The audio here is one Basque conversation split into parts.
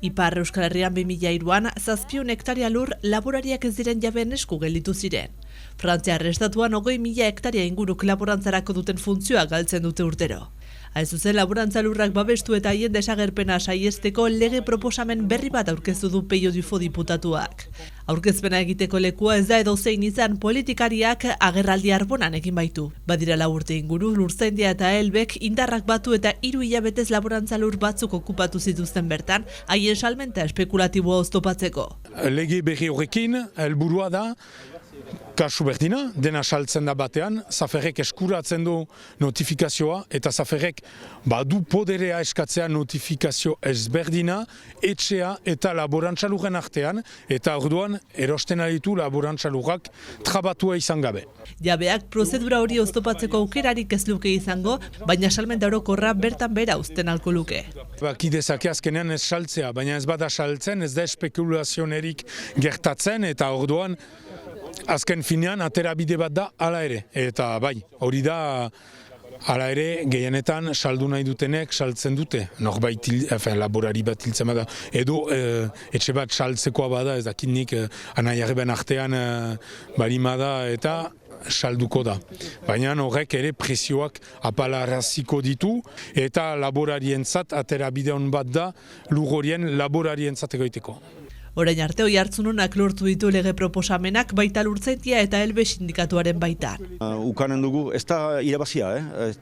Ipar Euskal Herrian 2003an 700 hektaria lur laborariak ez diren jabeen esku gelditu ziren. Frantziar estatuan 20.000 hektaria inguruk laborantzarako duten funtzioa galtzen dute urtero. Hain zuzen laborantza lurrak babestu eta haien desagerpena saiesteko lege proposamen berri bat aurkeztu du Peio Dufo diputatuak. Aurkezpena egiteko lekua ez da edozein izan, politikariak agerraldi arbonan egin baitu. Badira 4 urte inguru Lurzaindia eta Elbek indarrak batu eta 3 hilabetez laborantza lur batzuk okupatu zituzten bertan, haien salmenta espekulatiboa oztopatzeko. Lege berri horrekin helburua da kasu berdina, dena saltzen da batean, zaferrek eskuratzen du notifikazioa, eta zaferrek badu poderea eskatzea notifikazio ezberdina, etxea eta laborantzaluren artean, eta orduan erosten aditu laborantzalurak trabatua izan gabe. Jabeak prozedura hori oztopatzeko aukerarik ez luke izango, baina salmenta orokorra bertan bera uzten alko luke. Bakidezake azkenean ez saltzea, baina ez bada saltzen, ez da espekulazionerik gertatzen, eta orduan azken finean atera bide bat da hala ere, eta bai, hori da hala ere gehienetan saldu nahi dutenek saltzen dute, norbait laborari bat hiltzen bada, edo etxe bat saltzekoa bada, ez dakit nik anaiarreben artean barimada eta salduko da. Baina horrek ere presioak apalaraziko ditu eta laborarientzat atera bide hon bat da lur horien laborarientzat egoiteko. Orain arte Oiartzununak lortu ditu lege proposamenak baita Lurzaindia eta Elbe sindikatuaren baitan. Ukanen dugu, ez da irabazia,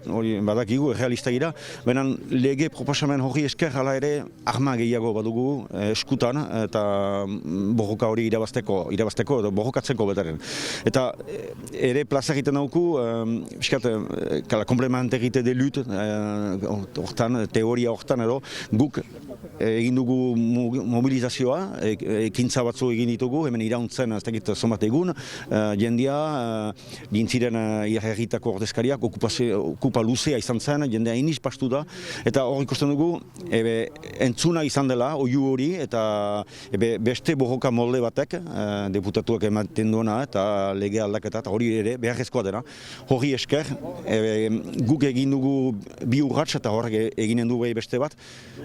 hori badakigu, realista gira, baina lege proposamen hori esker hala ere arma gehiago badugu eskutan eta borroka hori irabazteko edo borrokatzeko betaren. Eta ere plaza egiten dauku, komplementarite de lut, teoria hortan edo, guk egin dugu mobilizazioa, ekintza batzu egin ditugu, hemen irauntzen ez dakit zonbat egun, jendea, gintziren herritako ordezkariak, okupa luzea izan zen, jendea iniz pastu da, eta hor ikusten dugu, entzuna izan dela, oiu hori, eta beste borroka molde batek, deputatuak ematen duena, eta lege aldaketa, eta hori ere beharrezkoa dena. Hori esker, guk egin dugu bi urrats, eta horrek eginen du beste bat,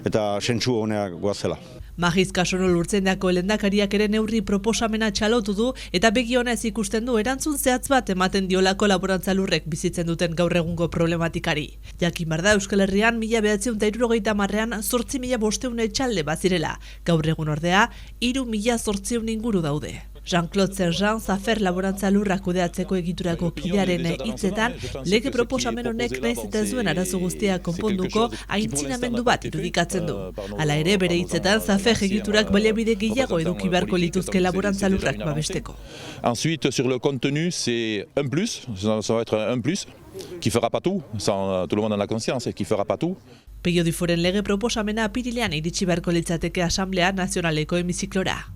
eta sentsu honeak goazela. Magiz Kasono Lurtzaindiako lehendakariak ere neurri proposamena txalotu du eta begi ona ez ikusten du erantzun zehatz bat ematen diolako laborantza lurrek bizitzen duten gaur egungo problematikari. Jakin behar da Euskal Herrian 1970ean 8.500 etxalde bazirela, gaur egun ordea 3.800 inguru daude. Jean-Claude Sergent, Zafer laborantza lurrak kudeatzeko egiturako kidearen hitzetan, lege proposamen honek nahiz eta ez duen arazo guztia konponduko aintzinamendu bat irudikatzen du. Hala ere, bere hitzetan, Zafer egiturak baliabide gehiago eduki beharko lituzke laborantza lurrak babesteko. Ensuite, sur le contenu, c'est un plus, ça va être un plus, qui fera pas tout, tout le monde en a conscience, qui fera pas tout. Peio Duforen lege proposamena apirilean iritsi beharko litzateke Asamblea Nazionaleko hemiziklora.